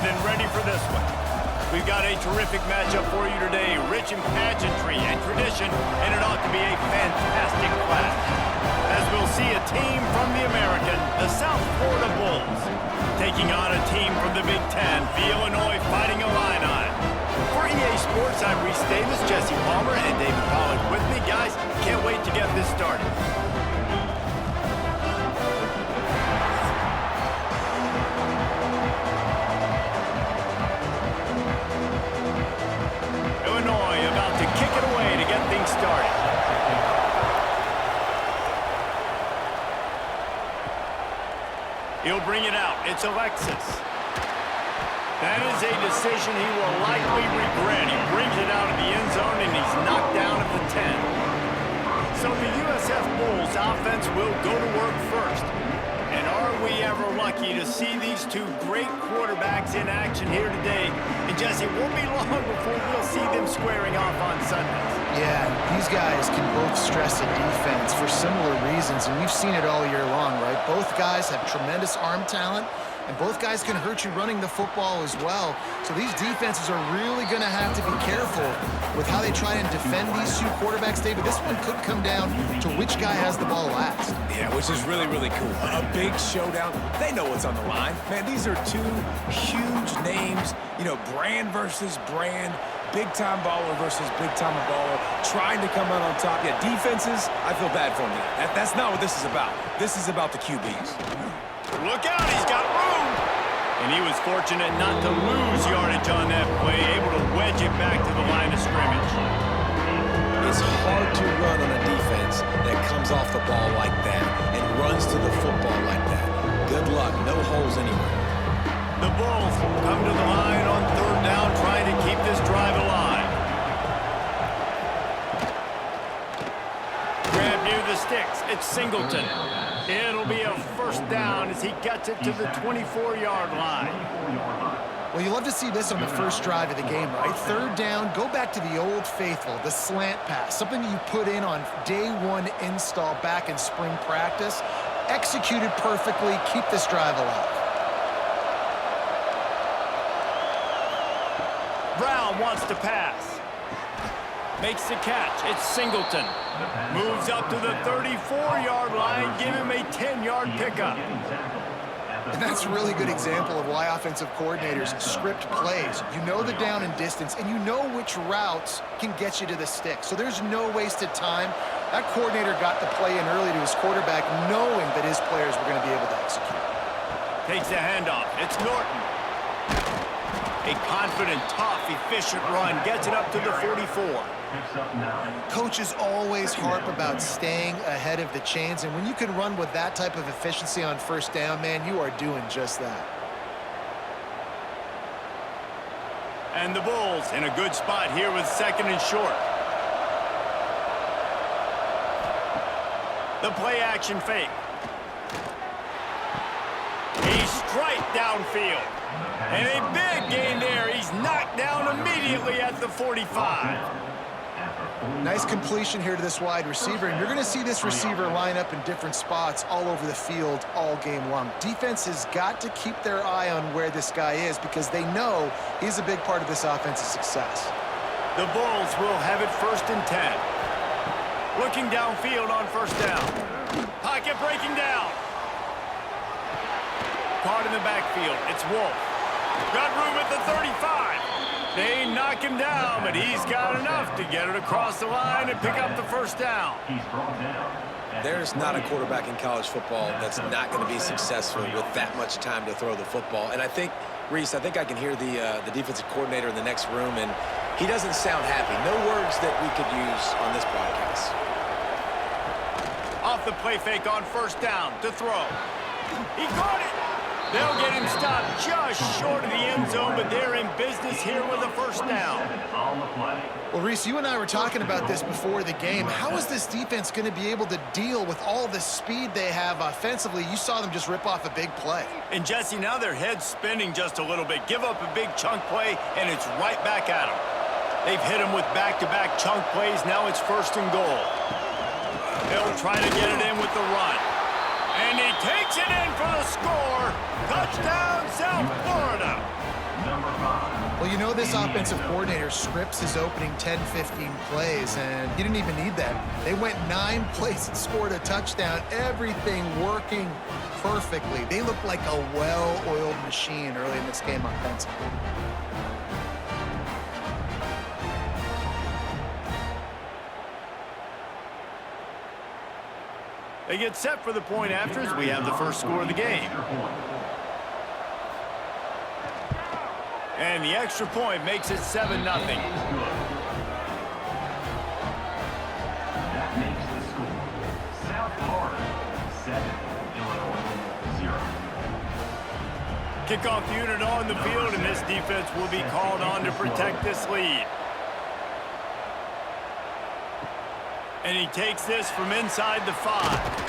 than ready for this one. We've got a terrific matchup for you today, rich in pageantry and tradition, and it ought to be a fantastic clash. As we'll see a team from the American, the South Florida Bulls, taking on a team from the Big Ten, the Illinois Fighting Illini. For EA Sports, I'm Reese Davis, Jesse Palmer, and David Pollack with me. Guys, can't wait to get this started. Illinois about to kick it away to get things started. He'll bring it out. It's Alexis. That is a decision he will likely regret. He brings it out of the end zone, and he's knocked down at the 10. So the USF Bulls offense will go to work first. And are we ever lucky to see these two great quarterbacks in action here today? And Jesse, it won't be long before we'll see them squaring off on Sundays. Yeah, these guys can both stress a defense for similar reasons, and we've seen it all year long, right? Both guys have tremendous arm talent, and both guys can hurt you running the football as well. So these defenses are really going to have to be careful with how they try and defend these two quarterbacks, David. This one could come down to which guy has the ball last. Yeah, which is really, really cool. A big showdown. They know what's on the line. Man, these are two huge names, you know, brand versus brand, big-time baller versus big-time baller, trying to come out on top. Yeah, defenses, I feel bad for them. That's not what this is about. This is about the QBs. Look out, he's got room. And he was fortunate not to lose yardage on that play, able to wedge it back to the line of scrimmage. It's hard to run on a defense that comes off the ball like that and runs to the football like that. Good luck, no holes anywhere. The Bulls come to the line on third down, trying to keep this drive alive. Grab near the sticks, it's Singleton. It'll be a first down as he gets it to the 24-yard line. Well, you love to see this on the first drive of the game, right? Third down, go back to the old faithful, the slant pass, something you put in on day one install back in spring practice. Executed perfectly, keep this drive alive. Brown wants to pass. Makes the catch. It's Singleton. Moves up to the 34-yard line. Give him a 10-yard pickup. And that's a really good example of why offensive coordinators script plays. You know the down and distance, and you know which routes can get you to the stick. So there's no wasted time. That coordinator got the play in early to his quarterback, knowing that his players were going to be able to execute. Takes the handoff. It's Norton. A confident, tough, efficient run. Gets it up to the 44. Coaches always harp about staying ahead of the chains, and when you can run with that type of efficiency on first down, man, you are doing just that. And the Bulls in a good spot here with second and short. The play action fake. He's straight downfield. And a big gain there. He's knocked down immediately at the 45. Nice completion here to this wide receiver, and you're going to see this receiver line up in different spots all over the field all game long. Defense has got to keep their eye on where this guy is because they know he's a big part of this offense's success. The Bulls will have it first and 10. Looking downfield on first down. Pocket breaking down. Caught in the backfield. It's Wolf. Got room at the 35. They knock him down, but he's got enough to get it across the line and pick up the first down. There's not a quarterback in college football that's not going to be successful with that much time to throw the football. And I think, Reese, I can hear the defensive coordinator in the next room, and he doesn't sound happy. No words that we could use on this broadcast. Off the play fake on first down to throw. He caught it. They'll get him stopped just short of the end zone, but they're in business here with a first down. Well, Reese, you and I were talking about this before the game. How is this defense going to be able to deal with all the speed they have offensively? You saw them just rip off a big play. And, Jesse, now their head's spinning just a little bit. Give up a big chunk play, and it's right back at them. They've hit him with back-to-back chunk plays. Now it's first and goal. They'll try to get it in with the run. And he takes it in for the score. Touchdown, South Florida. Well, you know this offensive coordinator scripts his opening 10, 15 plays, and he didn't even need that. They went 9 plays and scored a touchdown, everything working perfectly. They looked like a well-oiled machine early in this game offensively. They get set for the point after as we have the first score of the game. And the extra point makes it 7-0. That makes the score South Florida 7, Illinois 0. Kickoff unit on the field, and this defense will be called on to protect this lead. And he takes this from inside the 5.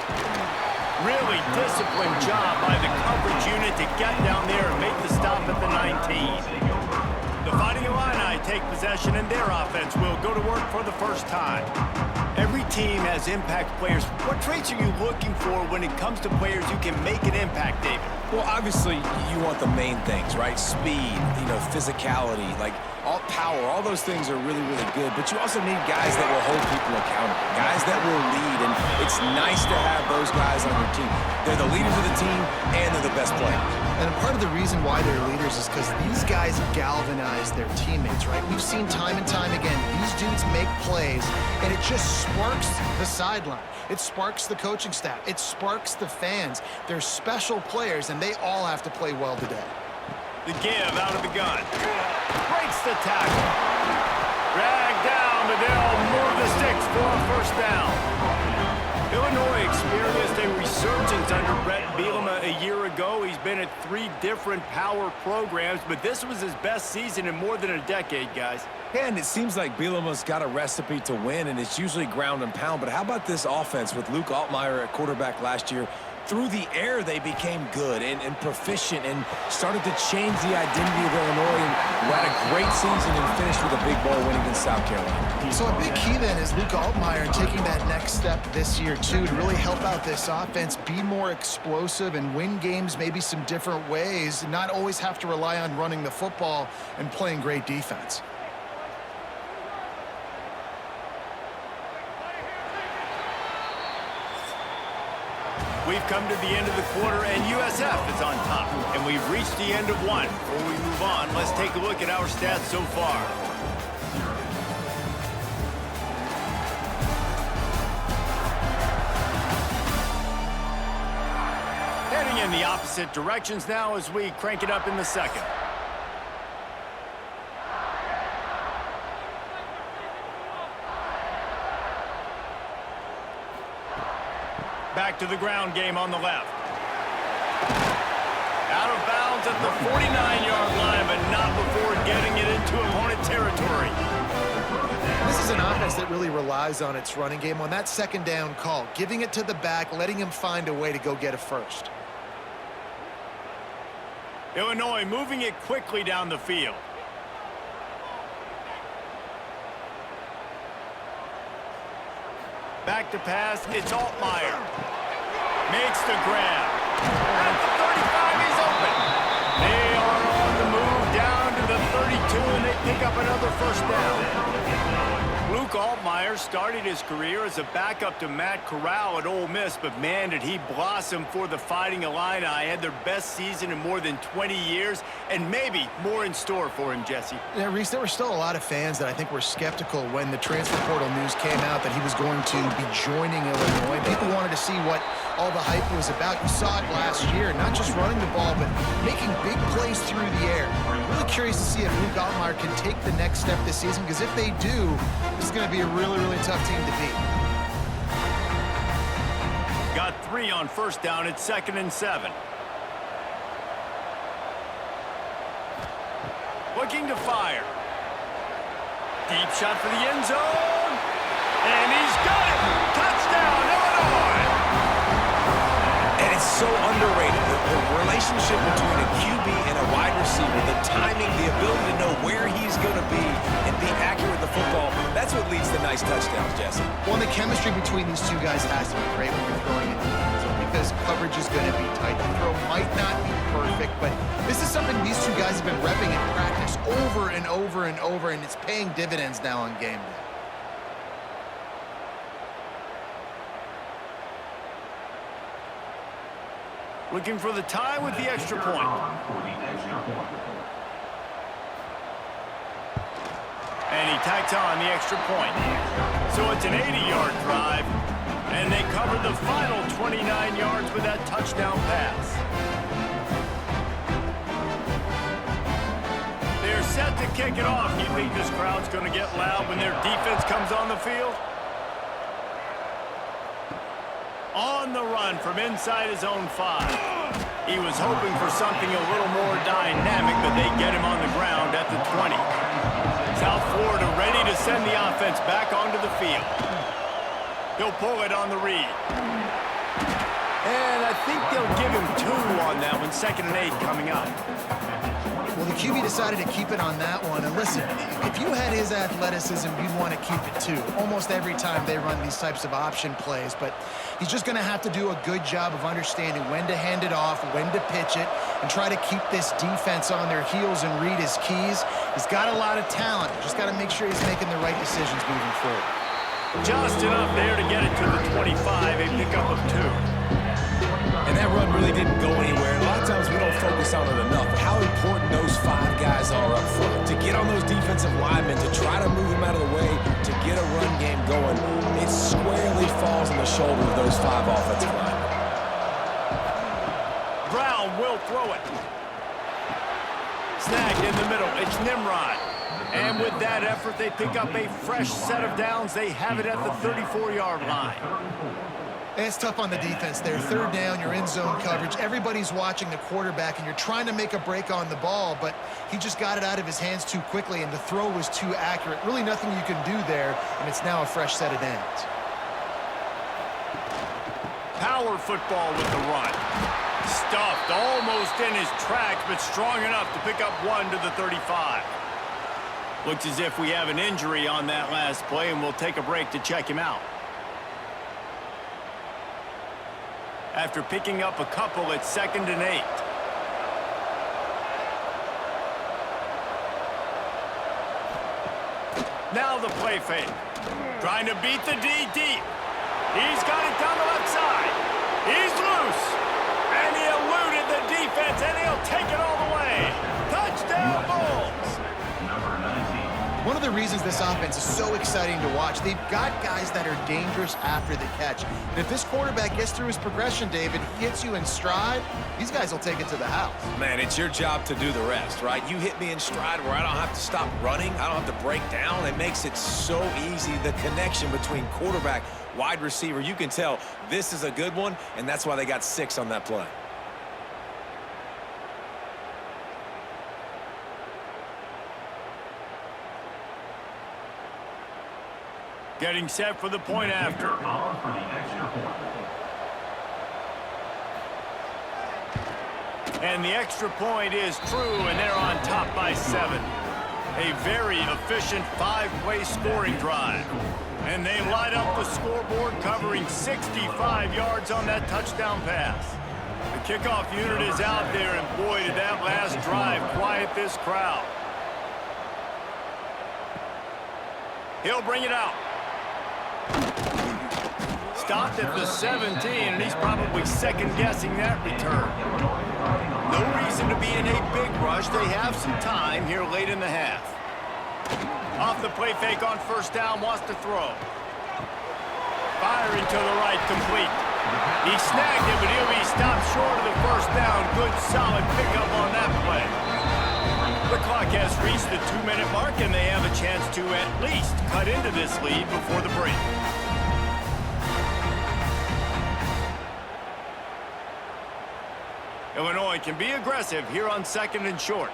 Really disciplined job by the coverage unit to get down there and make the stop at the 19. The Fighting Illini take possession, and their offense will go to work for the first time. Every team has impact players. What traits are you looking for when it comes to players who can make an impact, David? Well, obviously, you want the main things, right? Speed, physicality, like all power, all those things are really, really good. But you also need guys that will hold people accountable, guys that will lead. And it's nice to have those guys on your team. They're the leaders of the team, and they're the best players. And part of the reason why they're leaders is because these guys galvanize their teammates, right? We've seen time and time again, these dudes make plays, and it just sparks the sideline. It sparks the coaching staff. It sparks the fans. They're special players, and they all have to play well today. The give out of the gun. Breaks the tackle. Dragged down, but they'll move the sticks for a first down. Illinois experienced a resurgence under Brett Bielema a year ago. He's been at 3 different power programs, but this was his best season in more than a decade, guys. And it seems like Bielema's got a recipe to win, and it's usually ground and pound. But how about this offense with Luke Altmaier at quarterback last year? Through the air, they became good and proficient and started to change the identity of Illinois and had a great season and finished with a big bowl win against South Carolina. So a big key then is Luke Altmaier taking that next step this year, too, to really help out this offense, be more explosive and win games maybe some different ways, and not always have to rely on running the football and playing great defense. We've come to the end of the quarter, and USF is on top. And we've reached the end of one. Before we move on, let's take a look at our stats so far. Heading in the opposite directions now as we crank it up in the second. Back to the ground game on the left. Out of bounds at the 49-yard line, but not before getting it into opponent territory. This is an offense that really relies on its running game on that second down call, giving it to the back, letting him find a way to go get a first. Illinois moving it quickly down the field. Back to pass, it's Altmaier. Makes the grab. At the 35, he's open. They are on the move down to the 32, and they pick up another first down. Luke Altmaier started his career as a backup to Matt Corral at Ole Miss, but man, did he blossom for the Fighting Illini. Had their best season in more than 20 years, and maybe more in store for him, Jesse. Yeah, Reese, there were still a lot of fans that I think were skeptical when the transfer portal news came out that he was going to be joining Illinois. People wanted to see what all the hype was about. You saw it last year, not just running the ball, but making big plays through the air. Really curious to see if Luke Altmaier can take the next step this season, because if they do, this is going to be a really, really tough team to beat. Got 3 on first down. It's 2nd and 7. Looking to fire. Deep shot for the end zone. And he's got it. Touchdown, Illinois. And it's so underrated. The relationship between a QB and a wide receiver, the timing, the ability to know where he's going to be and be accurate with the football, that's what leads to nice touchdowns, Jesse. Well, the chemistry between these two guys has to be great when you're throwing in the end zone, because coverage is going to be tight. The throw might not be perfect, but this is something these two guys have been repping in practice over and over and over, and it's paying dividends now on game day. Looking for the tie with the extra point. And he tacks on the extra point. So it's an 80-yard drive, and they cover the final 29 yards with that touchdown pass. They're set to kick it off. You think this crowd's going to get loud when their defense comes on the field? On the run from inside his own 5. He was hoping for something a little more dynamic, but they get him on the ground at the 20. South Florida ready to send the offense back onto the field. He'll pull it on the read. And I think they'll give him 2 on that one. 2nd and 8 coming up. Well, the QB decided to keep it on that one. And listen, if you had his athleticism, you'd want to keep it too. Almost every time they run these types of option plays. But he's just going to have to do a good job of understanding when to hand it off, when to pitch it, and try to keep this defense on their heels and read his keys. He's got a lot of talent. Just got to make sure he's making the right decisions moving forward. Just enough there to get it to the 25, a pickup of 2. And that run really didn't go anywhere. A lot of times we don't focus on it enough, but how important those 5 guys are up front. To get on those defensive linemen, to try to move them out of the way, to get a run game going, it squarely falls on the shoulder of those 5 offensive linemen. Brown will throw it. Snagged in the middle. It's Nimrod. And with that effort, they pick up a fresh set of downs. They have it at the 34-yard line. It's tough on the defense there. 3rd down, you're in zone coverage. Everybody's watching the quarterback, and you're trying to make a break on the ball, but he just got it out of his hands too quickly, and the throw was too accurate. Really nothing you can do there, and it's now a fresh set of downs. Power football with the run. Stuffed almost in his tracks, but strong enough to pick up 1 to the 35. Looks as if we have an injury on that last play, and we'll take a break to check him out. After picking up a couple, it's 2nd and 8. Now the play fake. Trying to beat the D deep. He's got it down the left side. He's loose. And he eluded the defense, and he'll take it all the way. Touchdown, Bulls. Number 19. One of the reasons this offense is so exciting to watch, they've got guys that are dangerous after the catch. And if this quarterback gets through his progression, David, he hits you in stride, these guys will take it to the house. Man, it's your job to do the rest, right? You hit me in stride where I don't have to stop running. I don't have to break down. It makes it so easy, the connection between quarterback, wide receiver. You can tell this is a good one, and that's why they got 6 on that play. Getting set for the point after. On for the extra point. And the extra point is true, and they're on top by 7. A very efficient 5-play scoring drive. And they light up the scoreboard, covering 65 yards on that touchdown pass. The kickoff unit is out there, and boy, did that last drive quiet this crowd. He'll bring it out. Stopped at the 17, and he's probably second-guessing that return. No reason to be in a big rush. They have some time here late in the half. Off the play fake on 1st down, wants to throw. Firing to the right, complete. He snagged it, but he'll be stopped short of the 1st down. Good, solid pickup on that play. The clock has reached the 2-minute mark, and they have a chance to at least cut into this lead before the break. Illinois can be aggressive here on 2nd and short.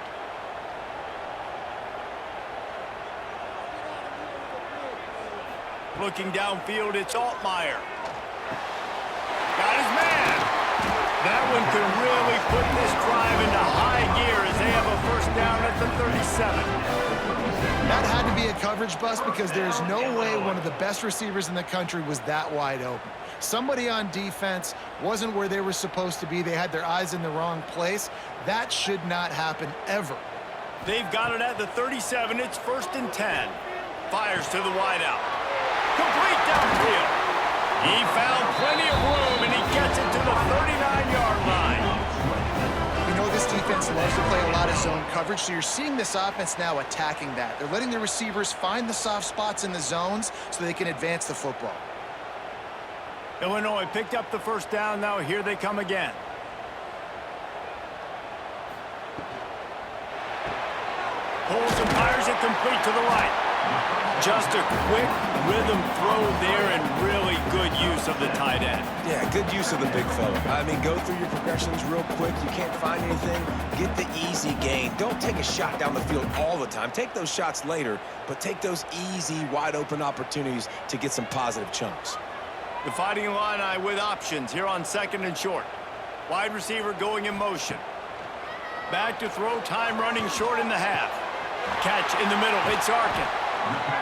Looking downfield, it's Altmaier. Got his man. That one could really put this drive into high gear as they have a 1st down at the 37. That had to be a coverage bust because there's no way one of the best receivers in the country was that wide open. Somebody on defense wasn't where they were supposed to be. They had their eyes in the wrong place. That should not happen ever. They've got it at the 37. It's 1st and 10. Fires to the wideout. Complete downfield. He found plenty of room, and he gets it to the 39-yard line. You know this defense loves to play a lot of zone coverage, so you're seeing this offense now attacking that. They're letting the receivers find the soft spots in the zones so they can advance the football. Illinois picked up the first down. Now here they come again. Pulls and fires it complete to the right. Just a quick rhythm throw there and really good use of the tight end. Yeah, good use of the big fella. I mean, go through your progressions real quick. You can't find anything, get the easy gain. Don't take a shot down the field all the time. Take those shots later, but take those easy, wide-open opportunities to get some positive chunks. The Fighting Illini with options here on 2nd and short. Wide receiver going in motion. Back to throw, time running short in the half. Catch in the middle, it's Arkin.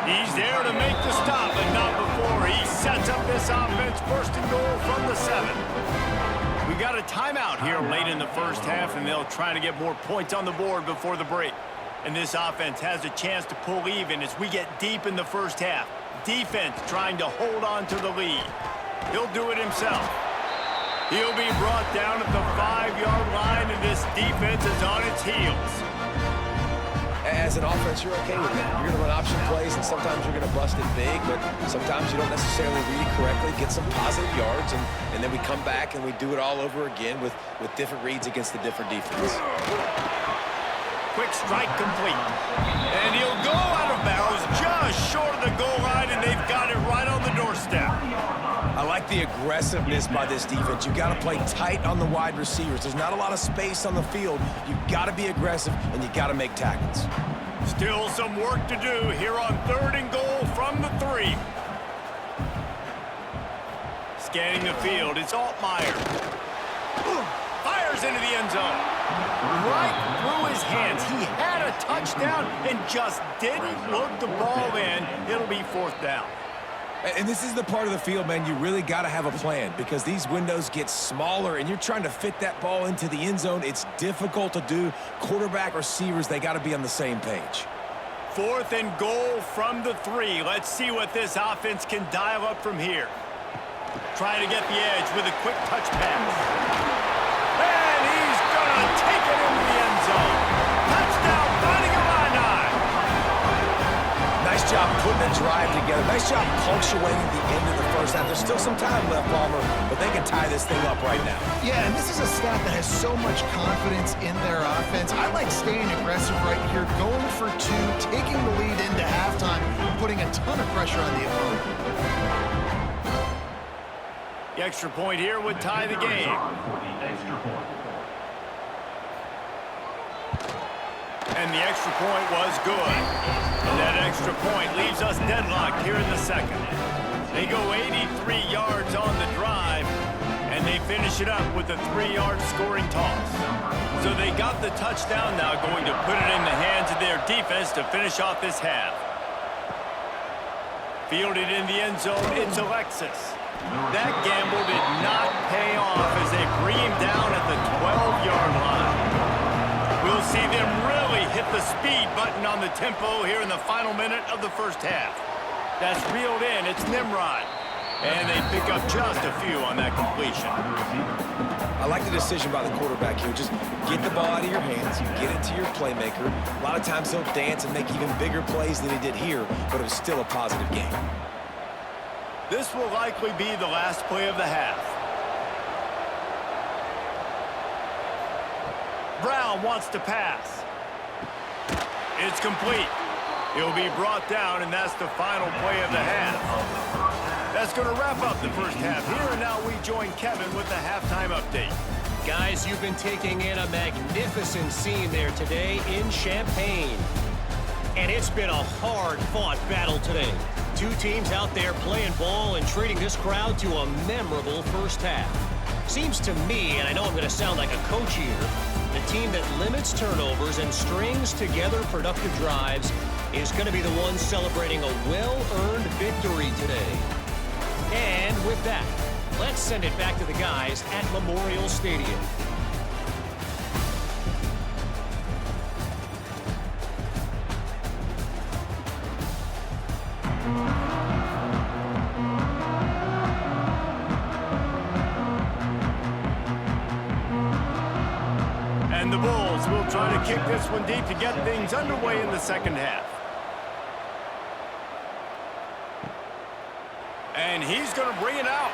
He's there to make the stop, but not before he sets up this offense. 1st and goal from the 7. We got a timeout here late in the first half, and they'll try to get more points on the board before the break. And this offense has a chance to pull even as we get deep in the first half. Defense trying to hold on to the lead. He'll do it himself. He'll be brought down at the 5-yard line, and this defense is on its heels. As an offense, you're okay with that. You're going to run option plays, and sometimes you're going to bust it big, but sometimes you don't necessarily read it correctly, get some positive yards, and then we come back and we do it all over again with different reads against the different defense. Quick strike complete. And he'll go out of bounds just short of the goal line, and they've got it right on the doorstep. I like the aggressiveness by this defense. You got to play tight on the wide receivers. There's not a lot of space on the field. You got to be aggressive, and you got to make tackles. Still some work to do here on 3rd and goal from the 3. Scanning the field, it's Altmaier. Fires into the end zone. Right through his hands. He had a touchdown and just didn't look the ball in. It'll be 4th down. And this is the part of the field, man, you really got to have a plan because these windows get smaller and you're trying to fit that ball into the end zone. It's difficult to do. Quarterback, receivers, they got to be on the same page. 4th and goal from the 3. Let's see what this offense can dial up from here. Trying to get the edge with a quick touch pass. And he's going to take it into the end zone. Touchdown, Fighting Illini. Nice job putting a drive together. Nice job punctuating the end of the first half. There's still some time left, Palmer, but they can tie this thing up right now. Yeah, and this is a staff that has so much confidence in their offense. I like staying aggressive right here, going for 2, taking the lead into halftime, putting a ton of pressure on the opponent. The extra point here would tie the game. And the extra point was good. And that extra point leaves us deadlocked here in the 2nd. They go 83 yards on the drive, and they finish it up with a 3-yard scoring toss. So they got the touchdown now, going to put it in the hands of their defense to finish off this half. Fielded in the end zone, it's Alexis. That gamble did not pay off as they bring him down at the 12-yard line. We'll see them really hit the speed button on the tempo here in the final minute of the first half. That's reeled in, it's Nimrod. And they pick up just a few on that completion. I like the decision by the quarterback here. Just get the ball out of your hands, get it to your playmaker. A lot of times he'll dance and make even bigger plays than he did here, but it was still a positive game. This will likely be the last play of the half. Brown wants to pass. It's complete. He'll be brought down, and that's the final play of the half. That's going to wrap up the first half here, and now we join Kevin with the halftime update. Guys, you've been taking in a magnificent scene there today in Champaign. And it's been a hard-fought battle today. 2 teams out there playing ball and treating this crowd to a memorable first half. Seems to me, and I know I'm going to sound like a coach here, the team that limits turnovers and strings together productive drives is going to be the one celebrating a well-earned victory today. And with that, Let's send it back to the guys at Memorial Stadium. And the Bulls will try to kick this one deep to get things underway in the second half. And he's going to bring it out.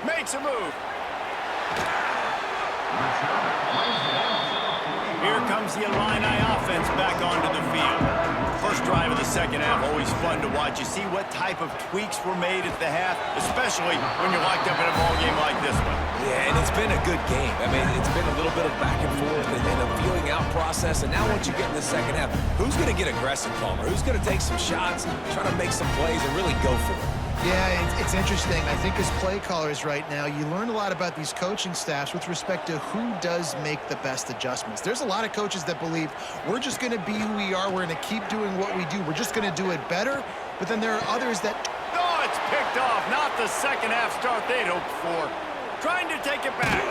Makes a move. Here comes the Illini offense back onto the field. First drive of the second half, always fun to watch. You see what type of tweaks were made at the half, especially when you're locked up in a ball game like this one. Yeah, and it's been a good game. I mean, it's been a little bit of back and forth and a feeling out process. And now once you get in the second half, who's going to get aggressive, Palmer? Who's going to take some shots, try to make some plays, and really go for it? Yeah, it's interesting. I think as play callers right now, you learn a lot about these coaching staffs with respect to who does make the best adjustments. There's a lot of coaches that believe we're just going to be who we are. We're going to keep doing what we do. We're just going to do it better. But then there are others that... Oh, it's picked off. Not the second half start they'd hoped for. Trying to take it back.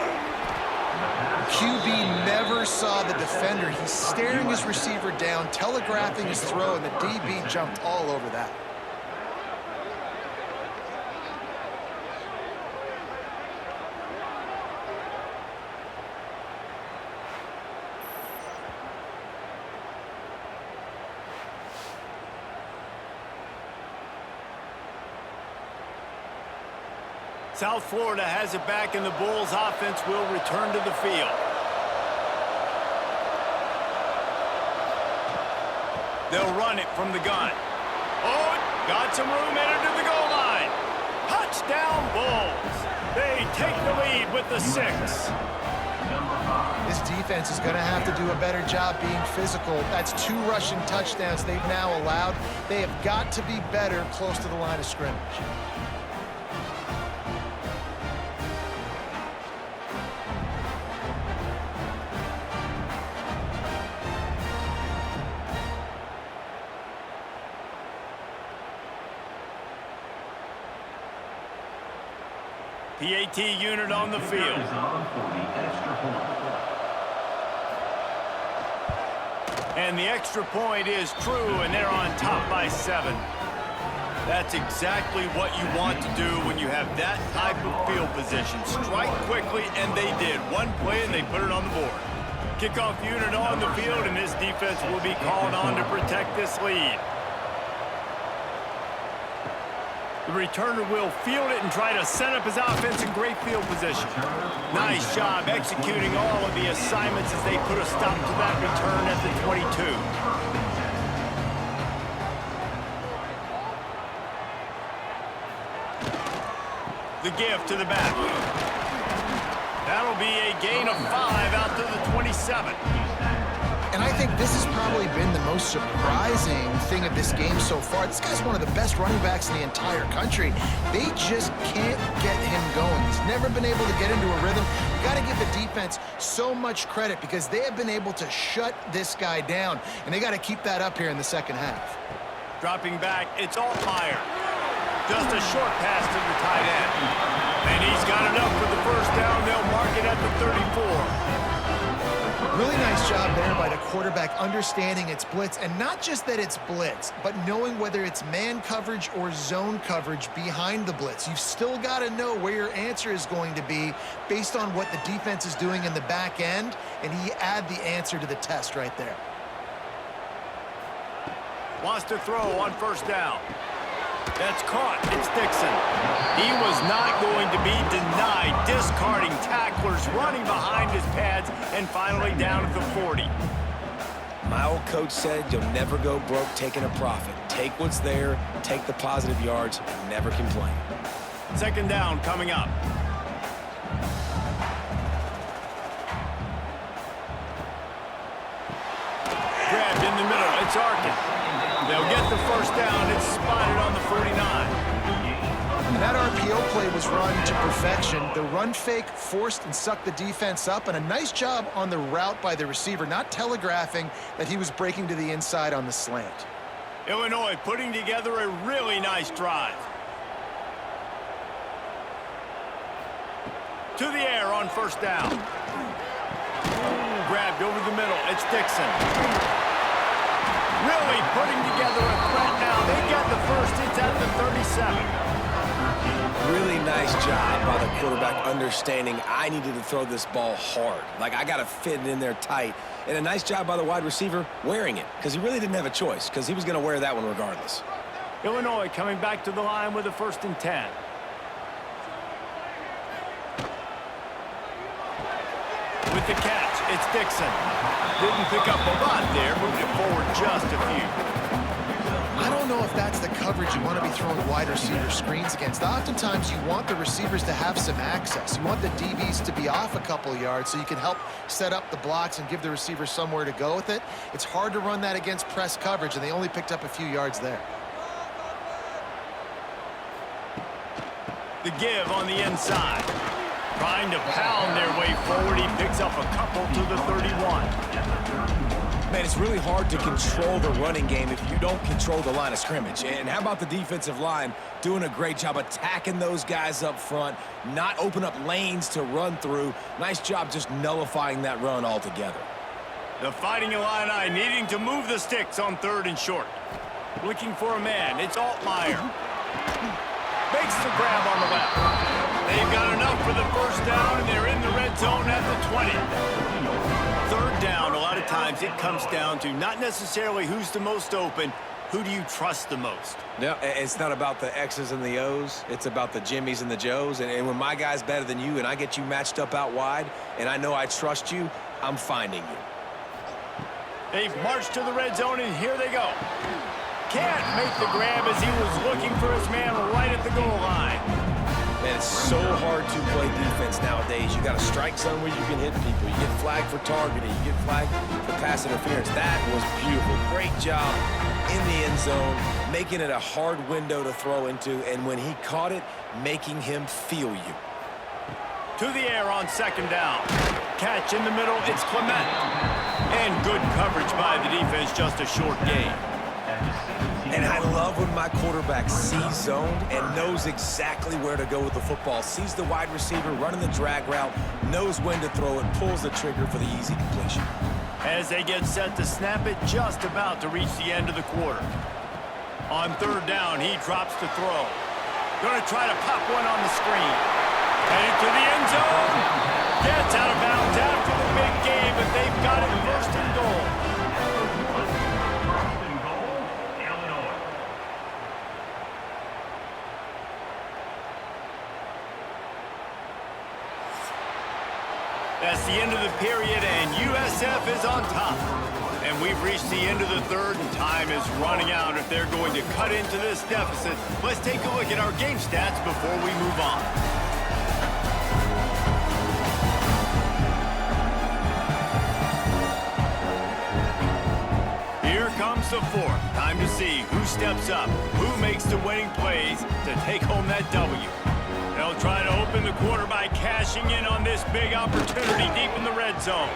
QB never saw the defender. He's staring his receiver down, telegraphing his throw, and the DB jumped all over that. South Florida has it back, and the Bulls offense will return to the field. They'll run it from the gun. Oh, got some room headed to the goal line. Touchdown, Bulls. They take the lead with the 6. This defense is going to have to do a better job being physical. That's 2 rushing touchdowns they've now allowed. They have got to be better close to the line of scrimmage. PAT unit on the field. And the extra point is true, and they're on top by 7. That's exactly what you want to do when you have that type of field position. Strike quickly, and they did. One play, and they put it on the board. Kickoff unit on the field, and this defense will be called on to protect this lead. The returner will field it and try to set up his offense in great field position. Nice job executing all of the assignments as they put a stop to that return at the 22. The give to the back. That'll be a gain of 5 out to the 27. And I think this has probably been the most surprising thing of this game so far. This guy's one of the best running backs in the entire country. They just can't get him going. He's never been able to get into a rhythm. You got to give the defense so much credit because they have been able to shut this guy down, and they got to keep that up here in the second half. Dropping back, it's Altmaier. Just a short pass to the tight end. And he's got it up for the first down. They'll mark it at the 34. Really nice job there by the quarterback understanding it's blitz, and not just that it's blitz, but knowing whether it's man coverage or zone coverage behind the blitz. You've still got to know where your answer is going to be based on what the defense is doing in the back end, and he add the answer to the test right there. Wants to throw on first down. That's caught. It's Dixon. He was not going to be denied, discarding tacklers, running behind his pads, and finally down at the 40. My old coach said you'll never go broke taking a profit. Take what's there, take the positive yards, and never complain. Second down coming up. Grabbed in the middle. It's Arkin. They'll get the first down. It's spotted on the 49. And that RPO play was run to perfection. The run fake forced and sucked the defense up, and a nice job on the route by the receiver, not telegraphing that he was breaking to the inside on the slant. Illinois putting together a really nice drive. To the air on first down. Grabbed over the middle. It's Dixon. Really putting together a threat now. They got the first. It's at the 37. Really nice job by the quarterback understanding I needed to throw this ball hard. Like, I got to fit it in there tight. And a nice job by the wide receiver wearing it, because he really didn't have a choice, because he was going to wear that one regardless. Illinois coming back to the line with a 1st and 10. With the catch, it's Dixon. Didn't pick up a lot there, moved it forward just a few. I don't know if that's the coverage you want to be throwing wide receiver screens against. Oftentimes, you want the receivers to have some access. You want the DBs to be off a couple yards so you can help set up the blocks and give the receivers somewhere to go with it. It's hard to run that against press coverage, and they only picked up a few yards there. The give on the inside. Trying to pound their way forward. He picks up a couple to the 31. Man, it's really hard to control the running game if you don't control the line of scrimmage. And how about the defensive line doing a great job attacking those guys up front, not open up lanes to run through. Nice job just nullifying that run altogether. The Fighting Illini needing to move the sticks on 3rd and short. Looking for a man. It's Altmaier. Makes the grab on the left. They've got enough for the first down, and they're in the red zone at the 20. 3rd down, a lot of times it comes down to not necessarily who's the most open, who do you trust the most? No, it's not about the X's and the O's. It's about the Jimmys and the Joes. And when my guy's better than you and I get you matched up out wide, and I know I trust you, I'm finding you. They've marched to the red zone, and here they go. Can't make the grab as he was looking for his man right at the goal line. Man, it's so hard to play defense nowadays. You got to strike zone where you can hit people. You get flagged for targeting. You get flagged for pass interference. That was beautiful. Great job in the end zone, making it a hard window to throw into, and when he caught it, making him feel you. To the air on 2nd down. Catch in the middle, it's Clement. And good coverage by the defense, just a short gain. And I love when my quarterback sees zoned and knows exactly where to go with the football. Sees the wide receiver running the drag route, knows when to throw it, pulls the trigger for the easy completion. As they get set to snap it, just about to reach the end of the quarter. On 3rd down, he drops to throw. Going to try to pop one on the screen. Headed to the end zone. Gets out of bounds after the big game, but they've got it 1st and goal. That's the end of the period, and USF is on top. And we've reached the end of the 3rd, and time is running out if they're going to cut into this deficit. Let's take a look at our game stats before we move on. Here comes the 4th. Time to see who steps up, who makes the winning plays to take home that W. They'll try to open the quarter by cashing in on this big opportunity deep in the red zone.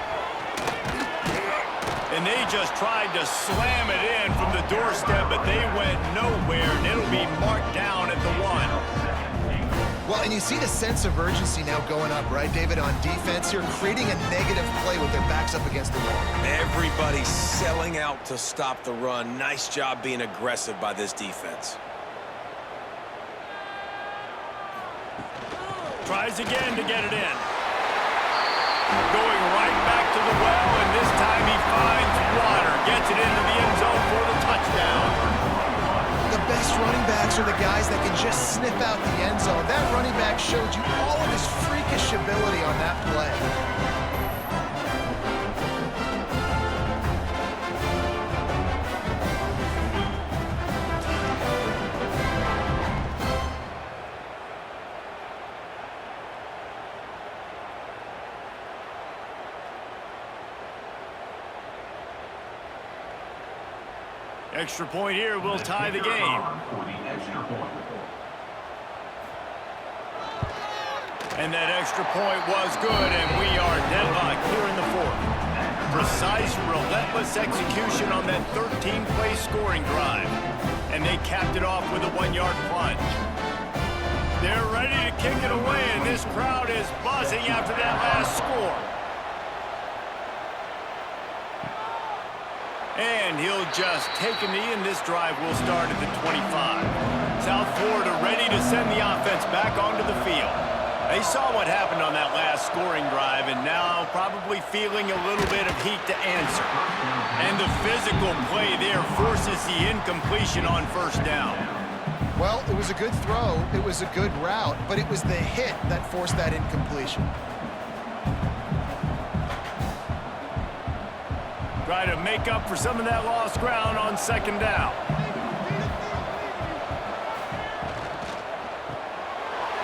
And they just tried to slam it in from the doorstep, but they went nowhere, and it'll be marked down at the 1. Well, and you see the sense of urgency now going up, right, David, on defense here, creating a negative play with their backs up against the wall. Everybody's selling out to stop the run. Nice job being aggressive by this defense. Tries again to get it in. Going right back to the well, and this time he finds water. Gets it into the end zone for the touchdown. The best running backs are the guys that can just sniff out the end zone. That running back showed you all of his freakish ability on that play. Extra point here will tie the game. And that extra point was good, and we are deadlocked here in the 4th. Precise, relentless execution on that 13-play scoring drive. And they capped it off with a 1-yard plunge. They're ready to kick it away, and this crowd is buzzing after that last score. And he'll just take a knee, and this drive will start at the 25. South Florida ready to send the offense back onto the field. They saw what happened on that last scoring drive, and now probably feeling a little bit of heat to answer. And the physical play there forces the incompletion on first down. Well, it was a good throw, it was a good route, but it was the hit that forced that incompletion. Try to make up for some of that lost ground on second down.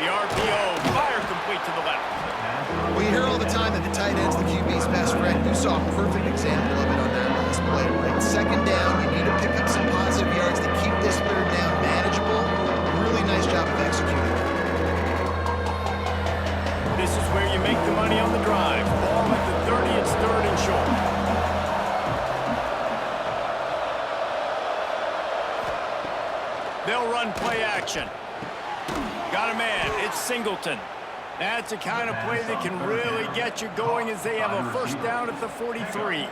The RPO, fire complete to the left. We hear all the time that the tight end's the QB's best friend. You saw a perfect example of it on that last play, right? Second down, you need to pick up some positive yards to keep this third down manageable. Really nice job of executing. This is where you make the money on the drive. Ball at the 30, it's third and short. They'll run play action. Got a man, it's Singleton. That's the kind of play that can really get you going as they have a first down at the 43.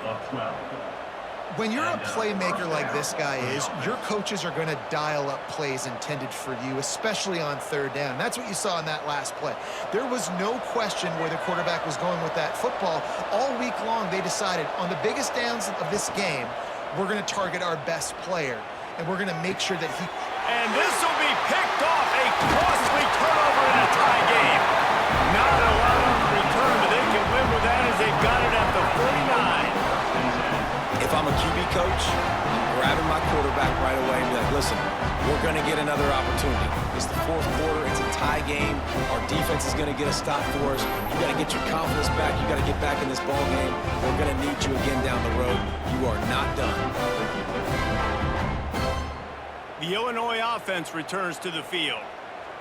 When you're a playmaker like this guy is, your coaches are going to dial up plays intended for you, especially on third down. That's what you saw in that last play. There was no question where the quarterback was going with that football. All week long, they decided on the biggest downs of this game, we're going to target our best player, and we're going to make sure that he... And this will be picked off, a costly turnover in a tie game. Not a lot of return, but they can live with that as they've got it at the 49. If I'm a QB coach, I'm grabbing my quarterback right away and be like, listen, we're going to get another opportunity. It's the fourth quarter. It's a tie game. Our defense is going to get a stop for us. You got to get your confidence back. You got to get back in this ball game. We're going to need you again down the road. You are not done. The Illinois offense returns to the field.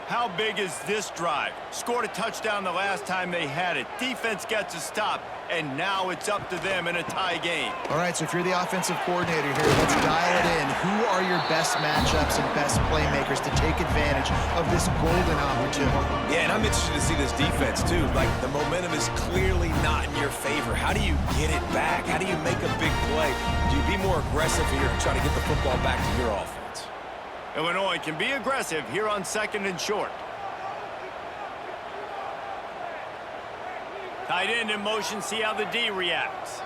How big is this drive? Scored a touchdown the last time they had it. Defense gets a stop, and now it's up to them in a tie game. All right, so if you're the offensive coordinator here, let's dial it in. Who are your best matchups and best playmakers to take advantage of this golden opportunity? Yeah, and I'm interested to see this defense, too. Like, the momentum is clearly not in your favor. How do you get it back? How do you make a big play? Do you be more aggressive here to try to get the football back to your offense? Illinois can be aggressive here on second and short. Tight end in motion, see how the D reacts.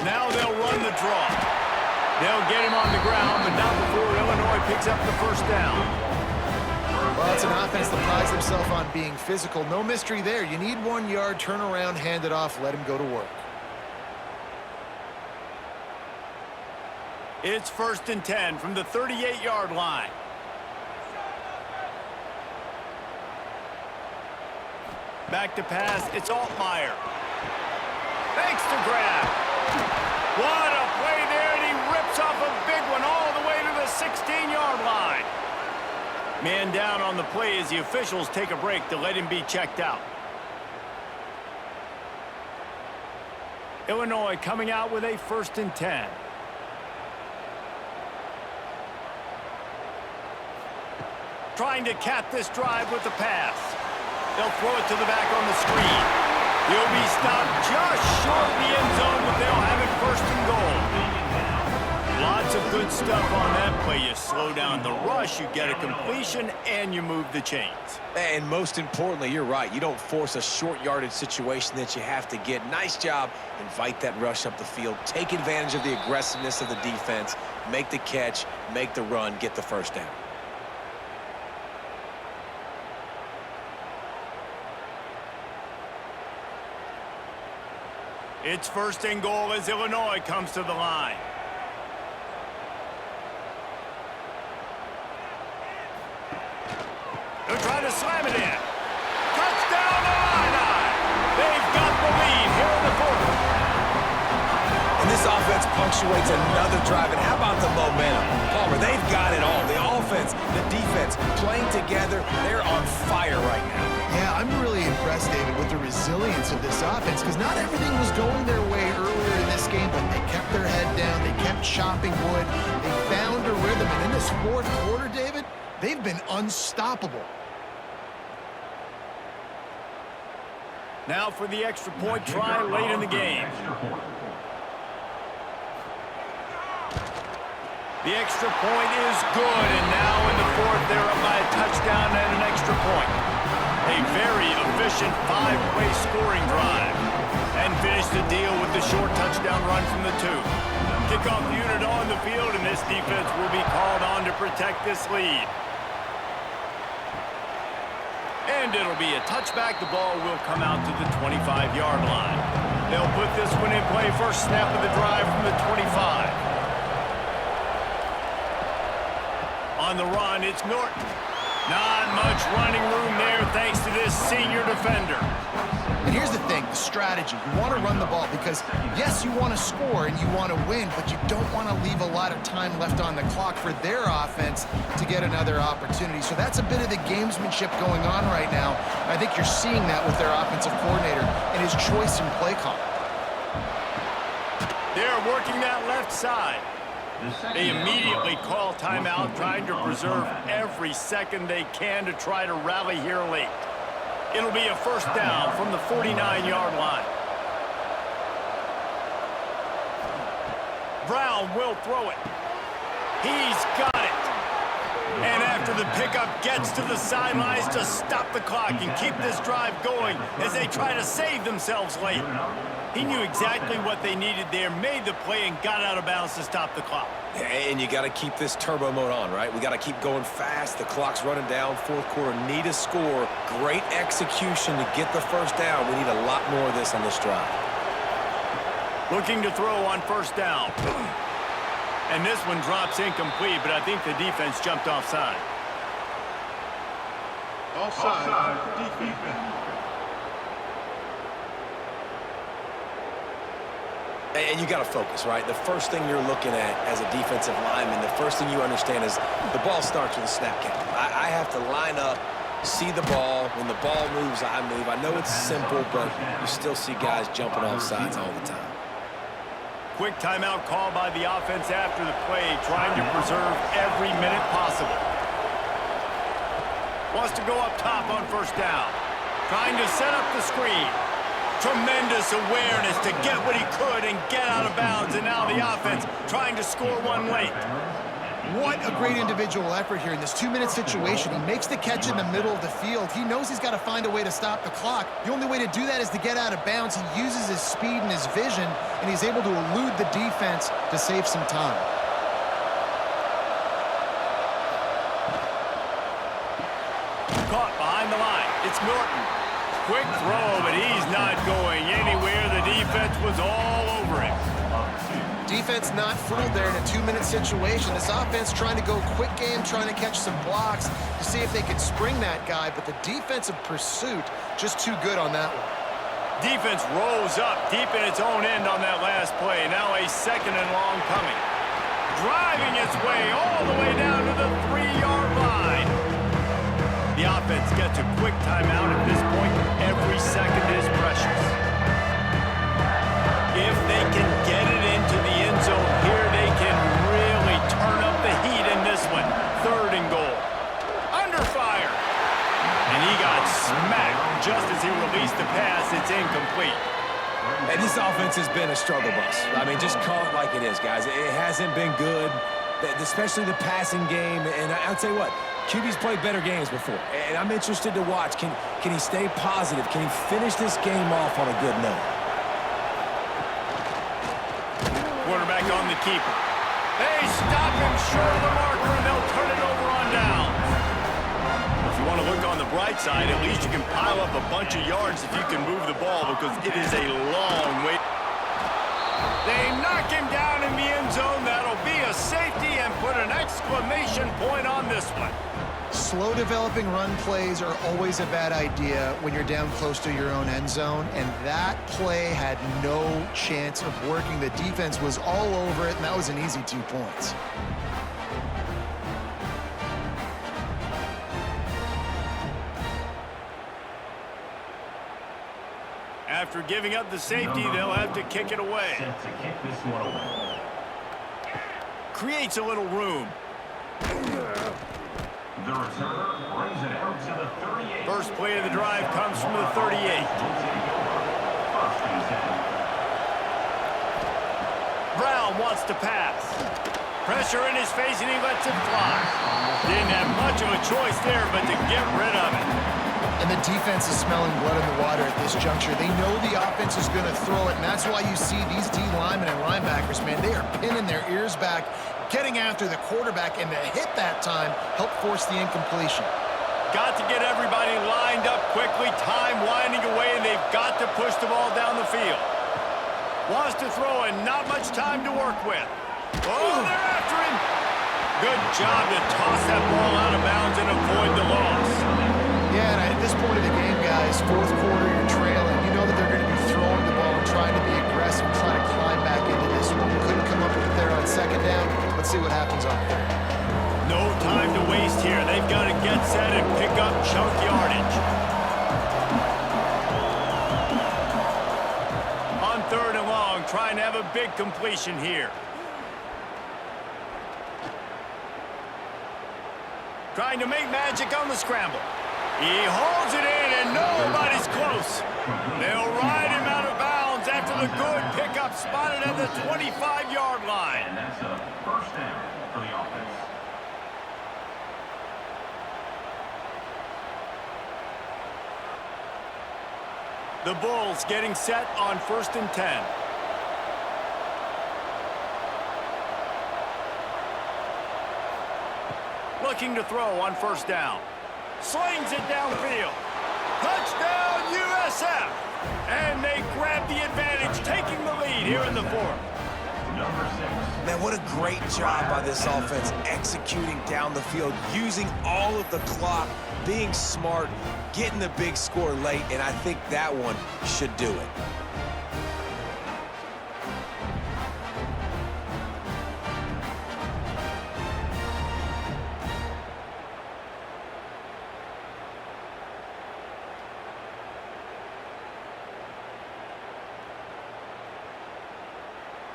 Now they'll run the draw. They'll get him on the ground, but not before Illinois picks up the first down. Well, it's an offense that prides themselves on being physical. No mystery there. You need 1 yard, turn around, hand it off, let him go to work. It's first and 10 from the 38-yard line. Back to pass, it's Altmaier. Thanks to grab. What a play there, and he rips off a big one all the way to the 16-yard line. Man down on the play as the officials take a break to let him be checked out. Illinois coming out with a first and 10. Trying to cap this drive with the pass. They'll throw it to the back on the screen. He'll be stopped just short of the end zone, but they'll have it first and goal. Lots of good stuff on that play. You slow down the rush, you get a completion, and you move the chains. And most importantly, you're right. You don't force a short yardage situation that you have to get. Nice job. Invite that rush up the field. Take advantage of the aggressiveness of the defense. Make the catch, make the run, get the first down. It's first and goal as Illinois comes to the line. They'll try to slam it in. Touchdown, Illini! They've got the lead here in the fourth. And this offense punctuates another drive. And how about the momentum? Palmer, they've got it all. The offense, the defense, playing together. They're on fire right now. Yeah, I'm really impressed, David, with the resilience of this offense, because not everything was going their way earlier in this game, but they kept their head down, they kept chopping wood, they found a rhythm, and in the this fourth quarter, David, they've been unstoppable. Now for the extra point try late in the game. The extra point is good, and now in the fourth, they're up by a touchdown and an extra point. A very efficient five-way scoring drive. And finish the deal with the short touchdown run from the 2. Kickoff unit on the field, and this defense will be called on to protect this lead. And it'll be a touchback. The ball will come out to the 25-yard line. They'll put this one in play. First snap of the drive from the 25. On the run, it's Norton. Not much running room there thanks to this senior defender. And here's the thing, the strategy. You want to run the ball because, yes, you want to score and you want to win, but you don't want to leave a lot of time left on the clock for their offense to get another opportunity. So that's a bit of the gamesmanship going on right now. I think you're seeing that with their offensive coordinator and his choice in play call. They're working that left side. They immediately call timeout, trying to preserve every second they can to try to rally here late. It'll be a first down from the 49-yard line. Brown will throw it. He's got it. And after the pickup, gets to the sidelines to stop the clock and keep this drive going as they try to save themselves late. He knew exactly what they needed there, made the play, and got out of bounds to stop the clock. And you got to keep this turbo mode on, right? We got to keep going fast. The clock's running down. Fourth quarter, need a score. Great execution to get the first down. We need a lot more of this on this drive. Looking to throw on first down. And this one drops incomplete, but I think the defense jumped offside. Offside, defense. And you got to focus, right? The first thing you're looking at as a defensive lineman, the first thing you understand is the ball starts with a snap count. I have to line up, see the ball. When the ball moves, I move. I know it's simple, but you still see guys jumping off sides all the time. Quick timeout call by the offense after the play, trying to preserve every minute possible. Wants to go up top on first down. Trying to set up the screen. Tremendous awareness to get what he could and get out of bounds, and now the offense trying to score one late. What a great individual effort here in this 2-minute situation. He makes the catch in the middle of the field. He knows he's got to find a way to stop the clock. The only way to do that is to get out of bounds. He uses his speed and his vision, and he's able to elude the defense to save some time. Caught behind the line. It's Norton. Quick throw, but he's not going anywhere. The defense was all over him. Defense not fooled there in a 2-minute situation. This offense trying to go quick game, trying to catch some blocks to see if they could spring that guy, but the defensive pursuit just too good on that one. Defense rose up deep in its own end on that last play. Now a second and long coming. Driving its way all the way down to the 3-yard line. The offense gets a quick timeout at this point. Every second is precious. If they can get it into the end zone here, they can really turn up the heat in this one. 3rd and goal. Under fire. And he got smacked just as he released the pass. It's incomplete. And this offense has been a struggle bus. I mean, just call it like it is, guys. It hasn't been good, especially the passing game. And I'll tell you what, QB's played better games before. And I'm interested to watch. Can he stay positive? Can he finish this game off on a good note? Quarterback on the keeper. They stop him short of the marker, and they'll turn it over on down. If you want to look on the bright side, at least you can pile up a bunch of yards if you can move the ball, because it is a long way. They knock him down in the end zone. That'll be a safety and put an exclamation point on this one. Slow developing run plays are always a bad idea when you're down close to your own end zone, and that play had no chance of working. The defense was all over it, and that was an easy 2 points. After giving up the safety, they'll have to kick it away. Set to kick this one away. Creates a little room. The returner brings it out to the 38. First play of the drive comes from the 38. First and 10. Brown wants to pass. Pressure in his face, and he lets it fly. Didn't have much of a choice there, but to get rid of it. And the defense is smelling blood in the water at this juncture. They know the offense is going to throw it, and that's why you see these D linemen and linebackers, man, they are pinning their ears back, getting after the quarterback, and the hit that time helped force the incompletion. Got to get everybody lined up quickly, time winding away, and they've got to push the ball down the field. Wants to throw, and not much time to work with. Oh, they're after him. Good job to toss that ball out of bounds and avoid the loss. Yeah, and at this point of the game, guys, fourth quarter, you're trailing. You know that they're going to be throwing the ball and trying to be aggressive and trying to climb back into this one. Couldn't come up with it there on second down. Let's see what happens on third. No time to waste here. They've got to get set and pick up chunk yardage. On third and long, trying to have a big completion here. Trying to make magic on the scramble. He holds it in, and nobody's close. They'll ride him out of bounds after the good pickup spotted at the 25-yard line. And that's a first down for the offense. The Bulls getting set on 1st and 10. Looking to throw on 1st down. Slings it downfield. Touchdown, USF! And they grab the advantage, taking the lead here in the fourth. Number 6. Man, what a great job by this offense executing down the field, using all of the clock, being smart, getting the big score late, and I think that one should do it.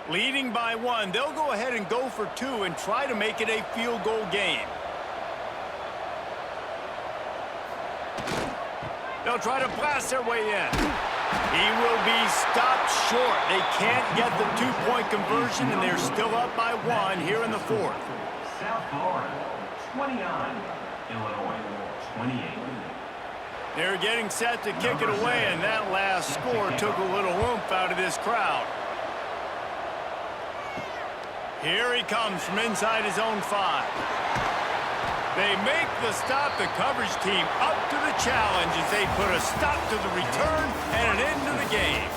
Leading by 1, they'll go ahead and go for 2 and try to make it a field goal game. They'll try to blast their way in. He will be stopped short. They can't get the 2-point conversion, and they're still up by 1 here in the fourth. South Florida, 29. Illinois, 28. They're getting set to kick it away, and that last score took a little oomph out of this crowd. Here he comes from inside his own 5. They make the stop. The coverage team up to the challenge as they put a stop to the return and an end to the game.